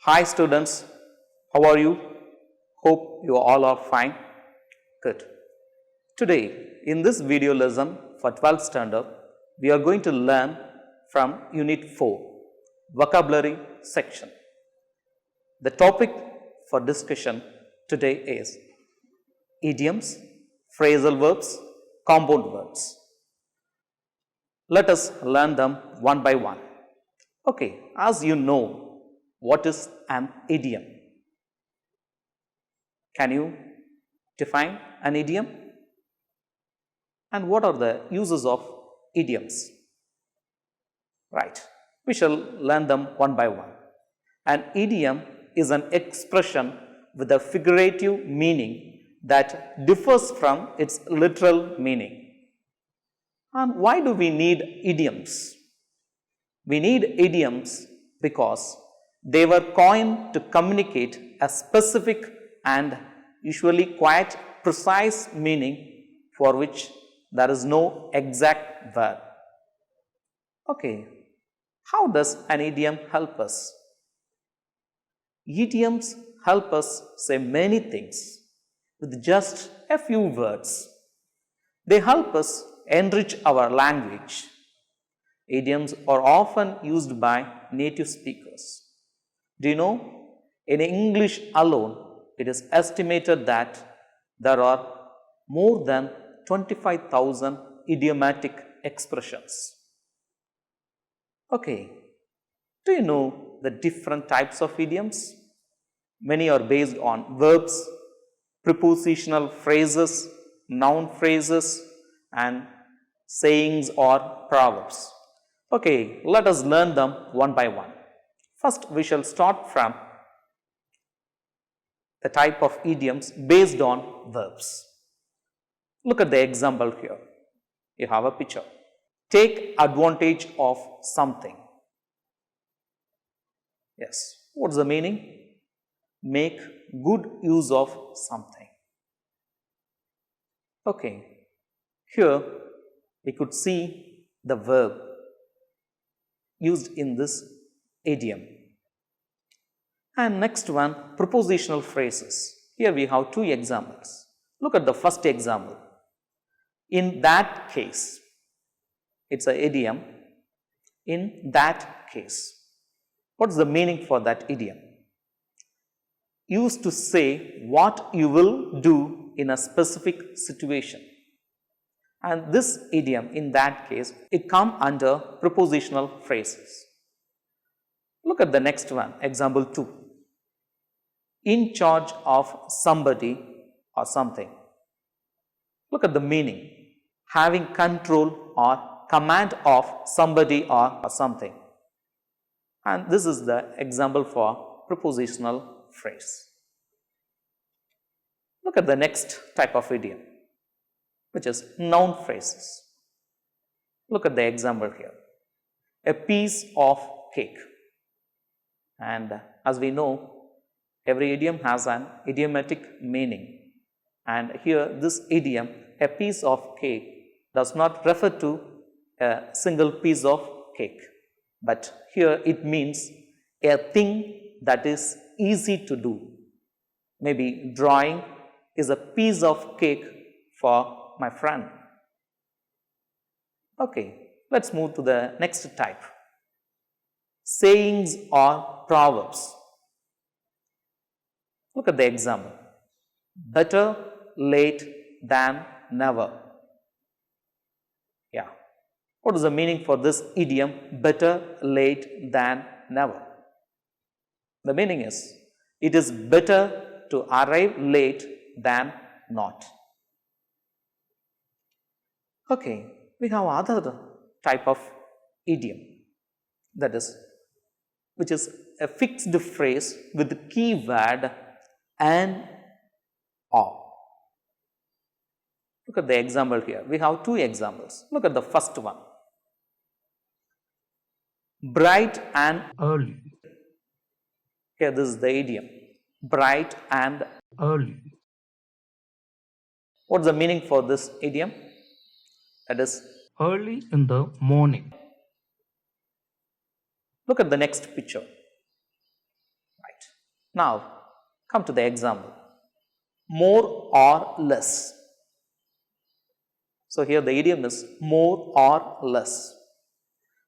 Hi students, how are you? Hope you all are fine. Good. Today in this video lesson for 12th standard, we are going to learn from Unit 4, Vocabulary section. The topic for discussion today is idioms, phrasal verbs, compound verbs. Let us learn them one by one. Okay, as you know, what is an idiom? Can you define an idiom? And what are the uses of idioms? Right, we shall learn them one by one. An idiom is an expression with a figurative meaning that differs from its literal meaning. And why do we need idioms? We need idioms because they were coined to communicate a specific and usually quite precise meaning for which there is no exact word. Okay, how does an idiom help us? Idioms help us say many things with just a few words. They help us enrich our language. Idioms are often used by native speakers. Do you know, in English alone, it is estimated that there are more than 25,000 idiomatic expressions. Okay, do you know the different types of idioms? Many are based on verbs, prepositional phrases, noun phrases, and sayings or proverbs. Okay, let us learn them one by one. First, we shall start from the type of idioms based on verbs. Look at the example here. You have a picture. Take advantage of something. Yes, what's the meaning? Make good use of something. Okay, here we could see the verb used in this idiom. And next one, prepositional phrases. Here we have two examples. Look at the first example. In that case, it's an idiom. In that case. What's the meaning for that idiom? Used to say what you will do in a specific situation. And this idiom, in that case, it comes under prepositional phrases. Look at the next one, example 2. In charge of somebody or something. Look at the meaning. Having control or command of somebody or something. And this is the example for prepositional phrase. Look at the next type of idiom, which is noun phrases. Look at the example here. A piece of cake. And as we know, every idiom has an idiomatic meaning. And here this idiom, a piece of cake, does not refer to a single piece of cake. But here it means a thing that is easy to do. Maybe drawing is a piece of cake for my friend. Okay, let's move to the next type. Sayings or proverbs. Look at the example. Better late than never. Yeah. What is the meaning for this idiom, better late than never? The meaning is, it is better to arrive late than not. Okay, we have other type of idiom, that is, which is a fixed phrase with the keyword and or. Look at the example here. We have two examples. Look at the first one. Bright and early, here this is the idiom. Bright and early, what's the meaning for this idiom? That is early in the morning. Look at the next picture. Right. Now, come to the example. More or less. So, here the idiom is more or less.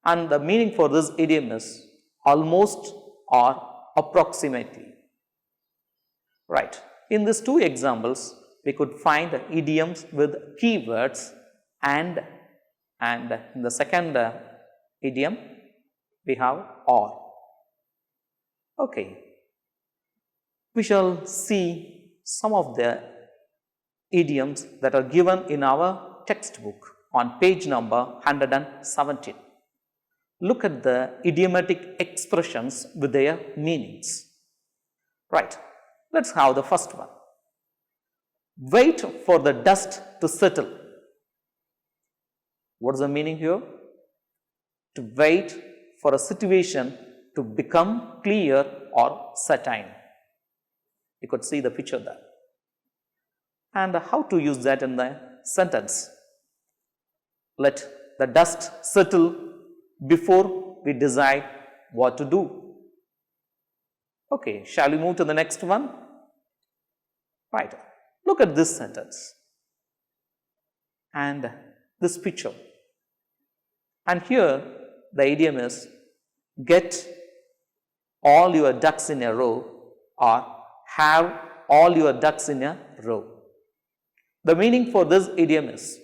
And the meaning for this idiom is almost or approximately. Right. In these two examples, we could find idioms with keywords and in the second idiom, we have or. Okay. We shall see some of the idioms that are given in our textbook on page number 117. Look at the idiomatic expressions with their meanings. Right. Let's have the first one. Wait for the dust to settle. What is the meaning here? To wait for a situation to become clear or certain. You could see the picture there. And how to use that in the sentence? Let the dust settle before we decide what to do. Okay, shall we move to the next one? Right. Look at this sentence and this picture. And here the idiom is get all your ducks in a row or have all your ducks in a row. The meaning for this idiom is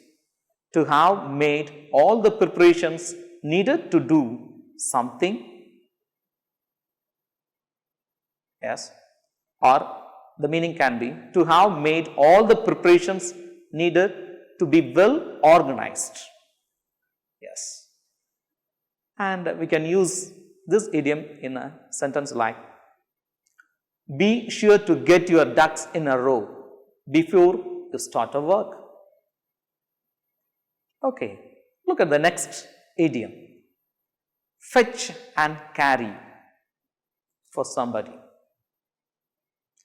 to have made all the preparations needed to do something. Yes. Or the meaning can be to have made all the preparations needed to be well organized. Yes. And we can use this idiom in a sentence like, be sure to get your ducks in a row before you start a work. Okay, look at the next idiom. Fetch and carry for somebody.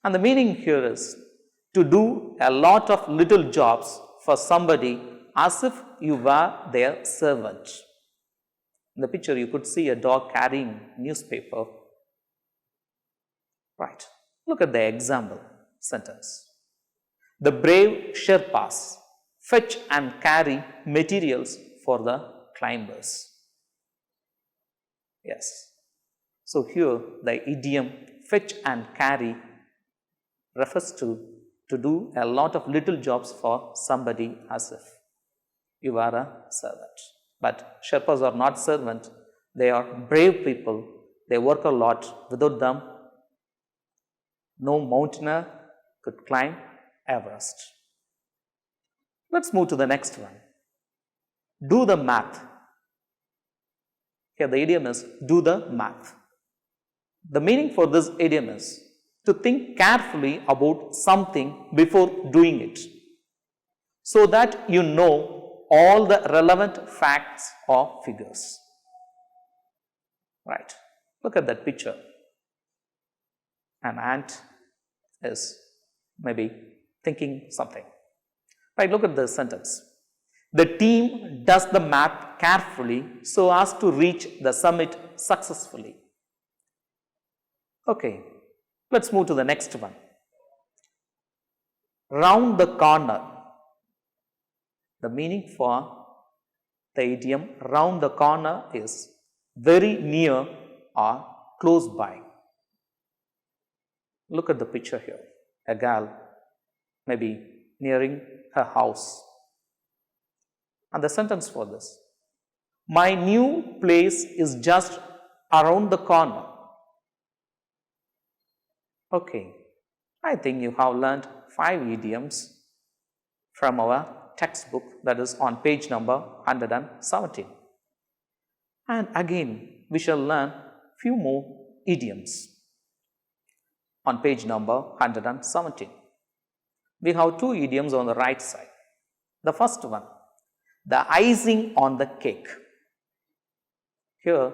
And the meaning here is to do a lot of little jobs for somebody as if you were their servant. In the picture, you could see a dog carrying newspaper. Right. Look at the example sentence. The brave Sherpas fetch and carry materials for the climbers. Yes. So, here the idiom fetch and carry refers to do a lot of little jobs for somebody as if you are a servant. But Sherpas are not servants, they are brave people, they work a lot. Without them, no mountaineer could climb Everest. Let's move to the next one. Do the math. Here the idiom is do the math. The meaning for this idiom is to think carefully about something before doing it, so that you know all the relevant facts or figures. Right. Look at that picture. An ant is maybe thinking something. Right, look at the sentence. The team does the math carefully so as to reach the summit successfully. Okay, let's move to the next one. Round the corner. The meaning for the idiom round the corner is very near or close by. Look at the picture here. A girl maybe nearing her house. And the sentence for this. My new place is just around the corner. Okay, I think you have learned 5 idioms from our textbook, that is on page number 117. And again, we shall learn few more idioms on page number 117. We have 2 idioms on the right side. The first one, the icing on the cake. Here,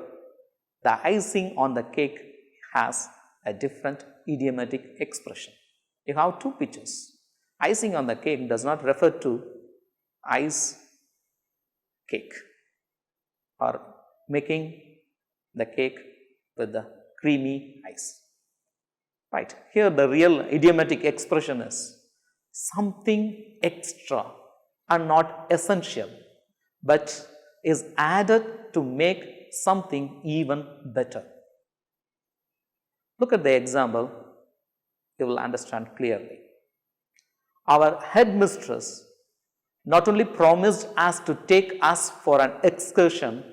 the icing on the cake has a different idiomatic expression. You have 2 pictures. Icing on the cake does not refer to ice cake or making the cake with the creamy ice. Right. Here the real idiomatic expression is something extra and not essential, but is added to make something even better. Look at the example, you will understand clearly. Our headmistress not only promised us to take us for an excursion,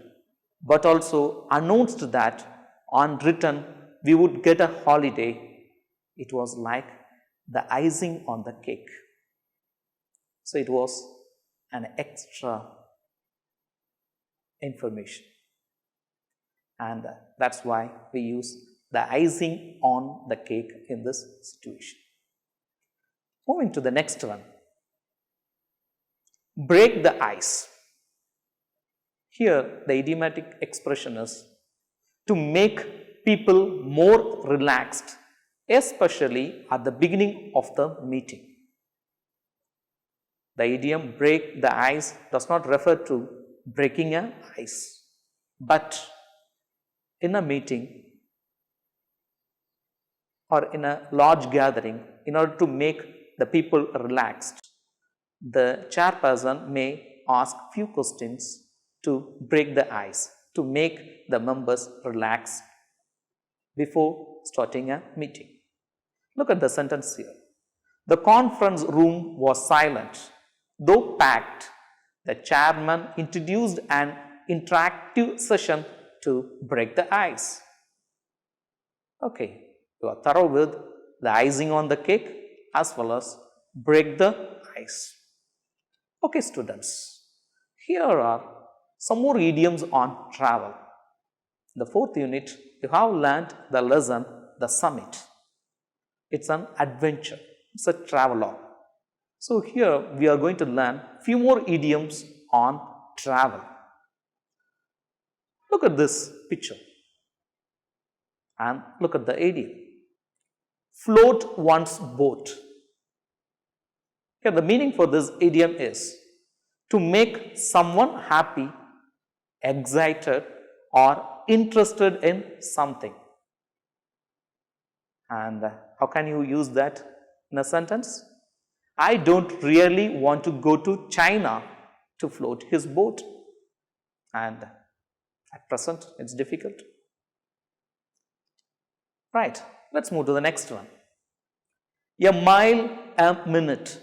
but also announced that on return we would get a holiday. It was like the icing on the cake. So it was an extra information. And that's why we use the icing on the cake in this situation. Moving to the next one. Break the ice. Here the idiomatic expression is to make people more relaxed, especially at the beginning of the meeting. The idiom break the ice does not refer to breaking an ice, but in a meeting or in a large gathering, in order to make the people relaxed, the chairperson may ask few questions to break the ice, to make the members relax before starting a meeting. Look at the sentence here. The conference room was silent. Though packed, the chairman introduced an interactive session to break the ice. Okay, you are thorough with the icing on the cake as well as break the ice. Okay, students, here are some more idioms on travel. In the fourth unit, you have learned the lesson, the summit. It's an adventure, it's a travelogue. So here we are going to learn few more idioms on travel. Look at this picture and look at the idiom. Float one's boat. Here the meaning for this idiom is to make someone happy, excited or interested in something. And how can you use that in a sentence? I don't really want to go to China to float his boat. And at present, it's difficult. Right, let's move to the next one. A mile a minute.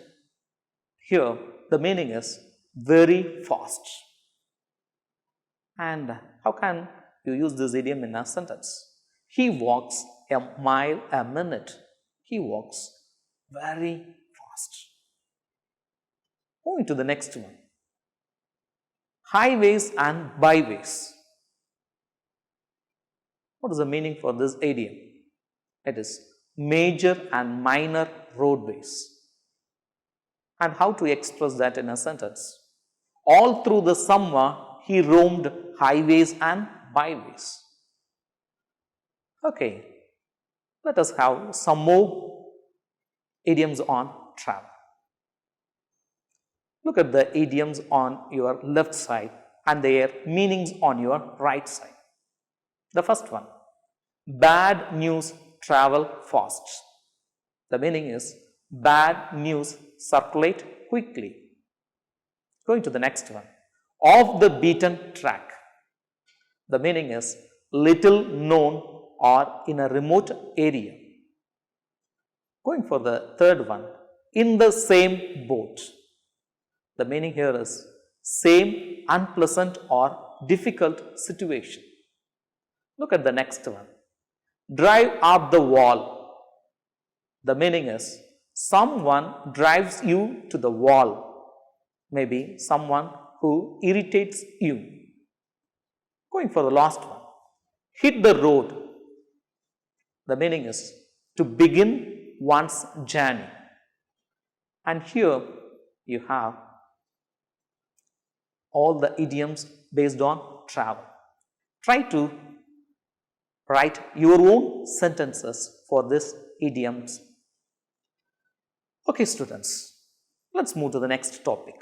Here, the meaning is very fast. And how can you use this idiom in a sentence? He walks a mile a minute. He walks very fast. Moving to the next one. Highways and byways. What is the meaning for this idiom? It is major and minor roadways. And how to express that in a sentence? All through the summer, he roamed highways and byways. Okay, let us have some more idioms on travel. Look at the idioms on your left side and their meanings on your right side. The first one, bad news travel fast. The meaning is bad news circulate quickly. Going to the next one, off the beaten track. The meaning is little known or in a remote area. Going for the third one, in the same boat. The meaning here is same unpleasant or difficult situation. Look at the next one, drive up the wall. The meaning is someone drives you to the wall. Maybe someone who irritates you. Going for the last one, hit the road. The meaning is to begin one's journey. And here you have all the idioms based on travel. Try to write your own sentences for these idioms. Okay, students, let's move to the next topic,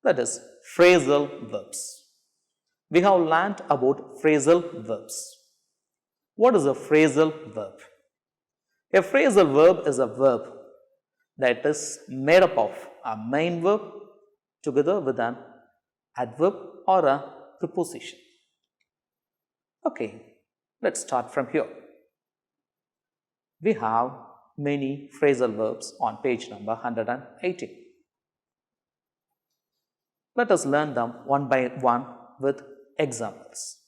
that is phrasal verbs. We have learnt about phrasal verbs. What is a phrasal verb? A phrasal verb is a verb that is made up of a main verb together with an adverb or a preposition. Okay, let's start from here. We have many phrasal verbs on page number 180. Let us learn them one by one with examples.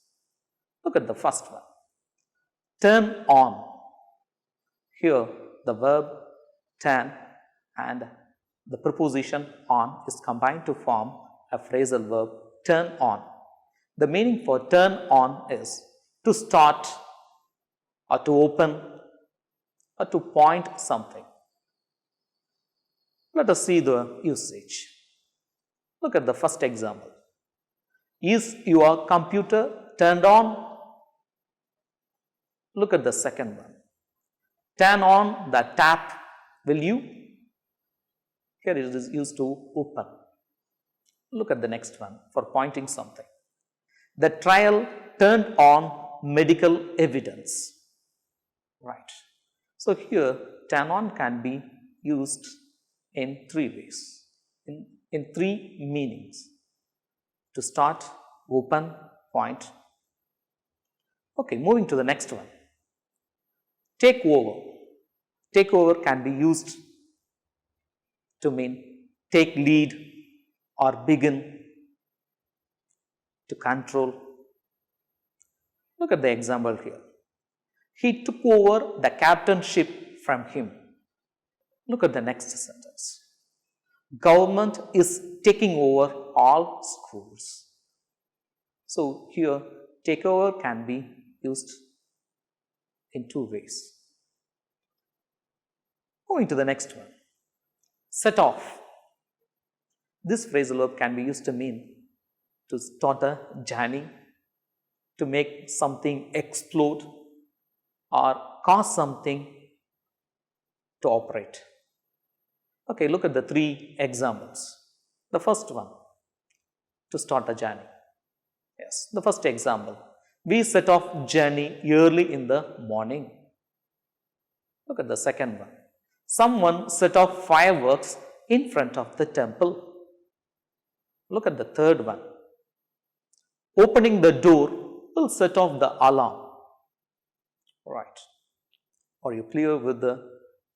Look at the first one. Turn on. Here the verb turn and the preposition on is combined to form a phrasal verb turn on. The meaning for turn on is to start or to open or to point something. Let us see the usage. Look at the first example. Is your computer turned on? Look at the second one. Turn on the tap, will you? Here it is used to open. Look at the next one for pointing something. The trial turned on medical evidence. Right. So here turn on can be used in three ways, in three meanings. To start, open, point. Okay, moving to the next one. Take over. Take over can be used to mean take lead or begin, to control. Look at the example here. He took over the captainship from him. Look at the next sentence. Government is taking over all schools. So here take over can be used in two ways. Moving to the next one. Set off. This phrasal verb can be used to mean to start a journey, to make something explode or cause something to operate. Okay, look at the three examples. The first one, to start a journey. Yes, the first example. We set off journey early in the morning. Look at the second one. Someone set off fireworks in front of the temple. Look at the third one. Opening the door will set off the alarm. Right. Are you clear with the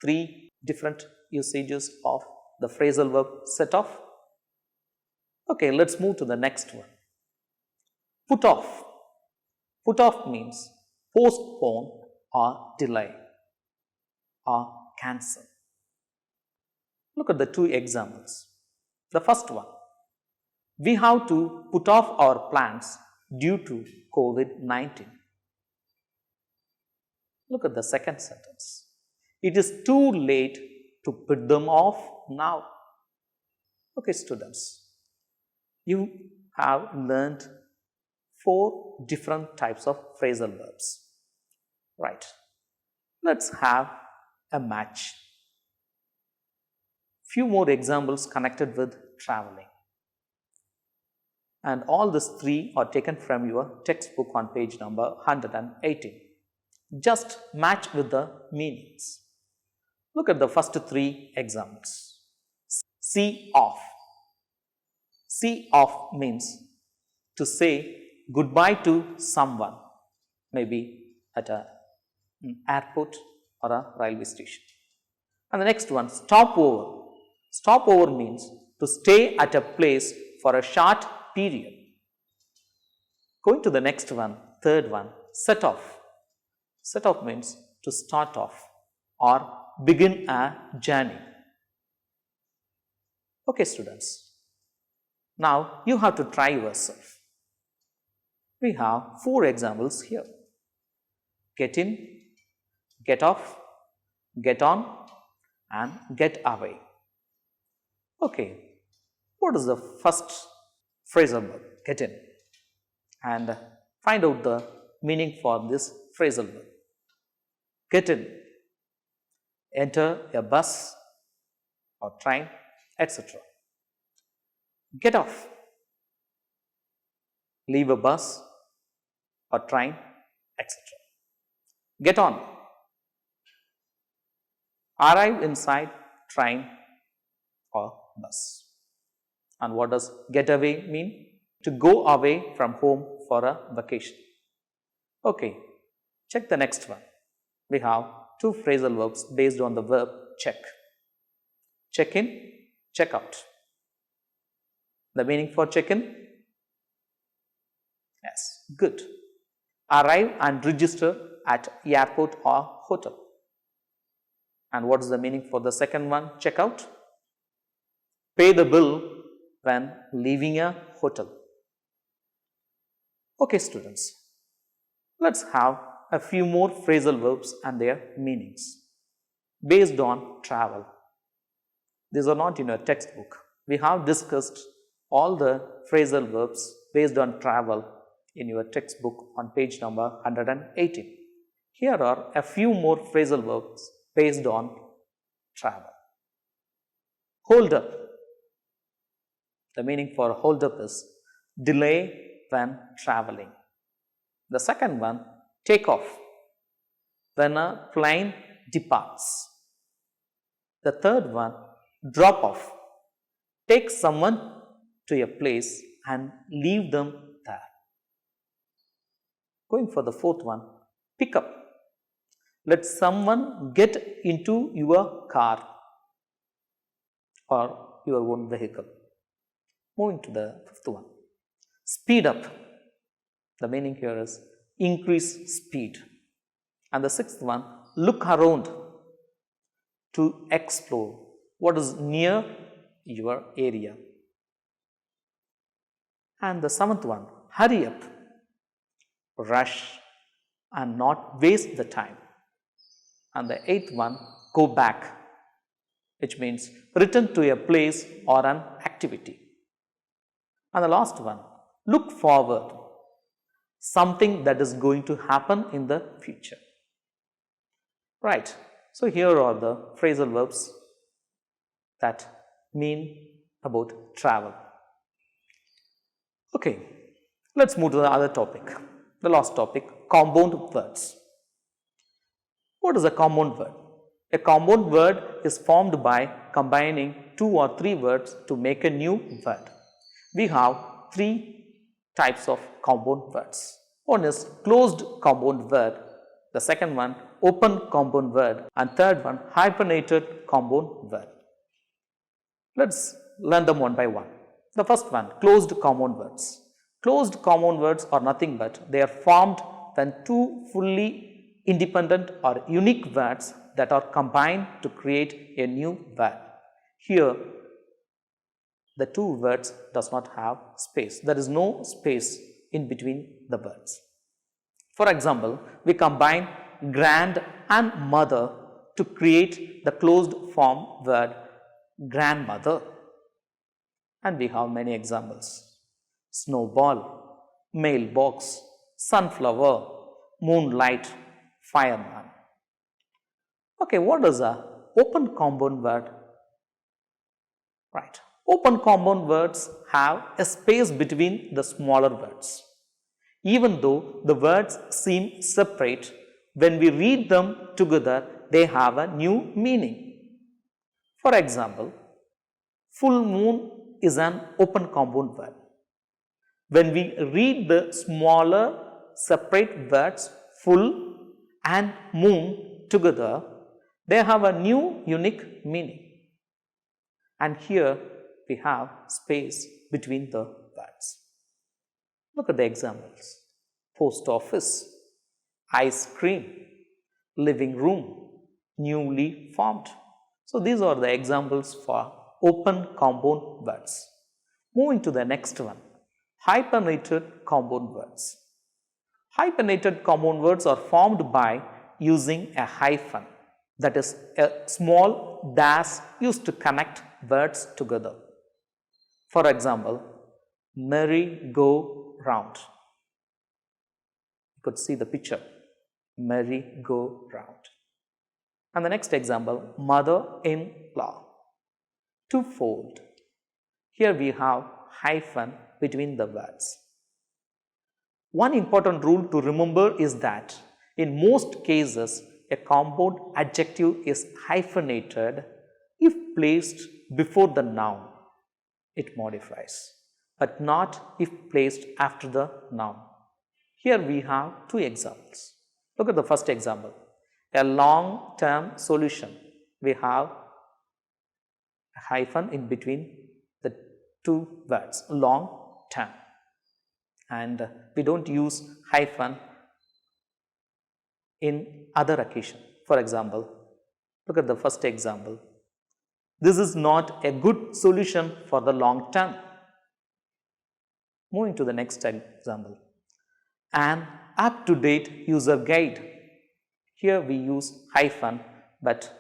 three different usages of the phrasal verb set off? Okay, let's move to the next one. Put off. Put off means postpone or delay or cancel. Look at the two examples. The first one. We have to put off our plans due to COVID-19. Look at the second sentence. It is too late to put them off now. Okay, students, you have learned 4 different types of phrasal verbs. Right. Let's have a match. Few more examples connected with traveling. And all these 3 are taken from your textbook on page number 118. Just match with the meanings. Look at the first 3 examples. See off. See off means to say goodbye to someone, maybe at an airport or a railway station. And the next one, stop over. Stop over means to stay at a place for a short period. Going to the next one, third one, set off. Set off means to start off or begin a journey. Okay, students. Now you have to try yourself. We have 4 examples here. Get in, get off, get on, and get away. Okay, what is the first phrasal verb? Get in. And find out the meaning for this phrasal verb. Get in. Enter a bus or train, etc. Get off. Leave a bus or train, etc. Get on. Arrive inside train or bus. And what does get away mean? To go away from home for a vacation. Okay, check the next one. We have two phrasal verbs based on the verb check. Check in, check out. The meaning for check in? Yes, good. Arrive and register at airport or hotel. And what is the meaning for the second one? Check out. Pay the bill when leaving a hotel. Okay, students, let's have a few more phrasal verbs and their meanings based on travel. These are not in your textbook. We have discussed all the phrasal verbs based on travel in your textbook on page number 118. Here are a few more phrasal verbs based on travel. Hold up. The meaning for hold up is delay when traveling. The second one, take off, when a plane departs. The third one, drop off, take someone to a place and leave them there. Going for the fourth one, pick up, let someone get into your car or your own vehicle. Moving to the fifth one, speed up. The meaning here is increase speed. And the sixth one, look around, to explore what is near your area. And the seventh one, hurry up, rush and not waste the time. And the eighth one, go back, which means return to a place or an activity. And the last one, look forward, something that is going to happen in the future. Right, so here are the phrasal verbs that mean about travel. Okay, let's move to the other topic, the last topic, compound words. What is a compound word? A compound word is formed by combining two or three words to make a new word. We have three types of compound words. One is closed compound word, the second one open compound word, and third one hyphenated compound word. Let's learn them one by one. The first one, closed compound words. Closed compound words are nothing but they are formed when two fully independent or unique words that are combined to create a new word. Here, the two words does not have space. There is no space in between the words. For example, we combine grand and mother to create the closed form word grandmother. And we have many examples. Snowball, mailbox, sunflower, moonlight, fireman. Okay, what is a open compound word? Right. Open compound words have a space between the smaller words. Even though the words seem separate, when we read them together, they have a new meaning. For example, full moon is an open compound word. When we read the smaller separate words full and moon together, they have a new unique meaning. And here we have space between the words. Look at the examples. Post office, ice cream, living room, newly formed. So these are the examples for open compound words. Moving to the next one, hyphenated compound words. Hyphenated compound words are formed by using a hyphen, that is a small dash used to connect words together. For example, merry-go-round. You could see the picture, merry-go-round. And the next example, mother-in-law, twofold. Here we have hyphen between the words. One important rule to remember is that in most cases, a compound adjective is hyphenated if placed before the noun, it modifies, but not if placed after the noun. Here we have two examples. Look at the first example. A long-term solution. We have a hyphen in between the two words, long-term. And we don't use hyphen in other occasion. For example, look at the first example. This is not a good solution for the long term. Moving to the next example. An up-to-date user guide. Here we use hyphen, but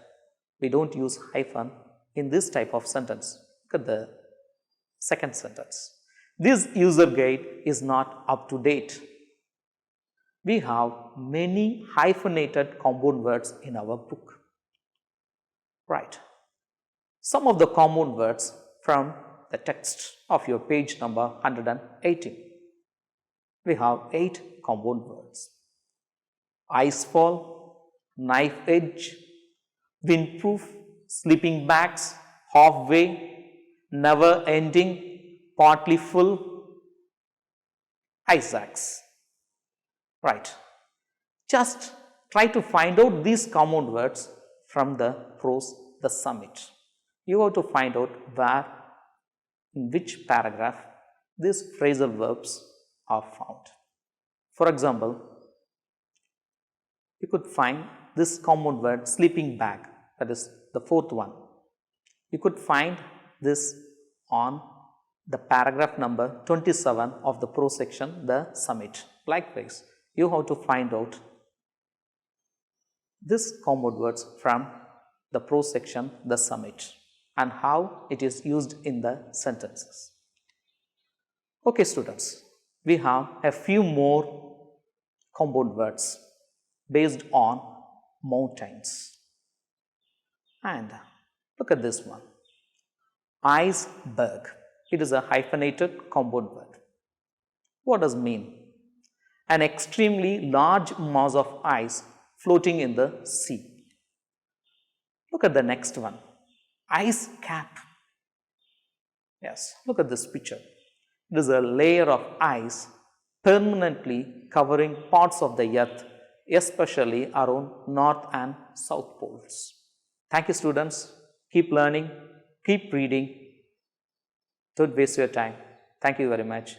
we don't use hyphen in this type of sentence. Look at the second sentence. This user guide is not up to date. We have many hyphenated compound words in our book. Right. Some of the compound words from the text of your page number 118. We have 8 compound words. Icefall, knife edge, windproof, sleeping bags, halfway, never ending, partly full, ice axe. Right. Just try to find out these compound words from the prose, the summit. You have to find out where, in which paragraph, these phrasal verbs are found. For example, you could find this compound word sleeping bag, that is the 4th one. You could find this on the paragraph number 27 of the prose section, the summit. Likewise, you have to find out this compound words from the prose section, the summit, and how it is used in the sentences. Okay, students, we have a few more compound words based on mountains. And look at this one. Iceberg. It is a hyphenated compound word. What does it mean? An extremely large mass of ice floating in the sea. Look at the next one. Ice cap. Yes, look at this picture. It is a layer of ice permanently covering parts of the earth, especially around north and south poles. Thank you, students. Keep learning, keep reading. Don't waste your time. Thank you very much.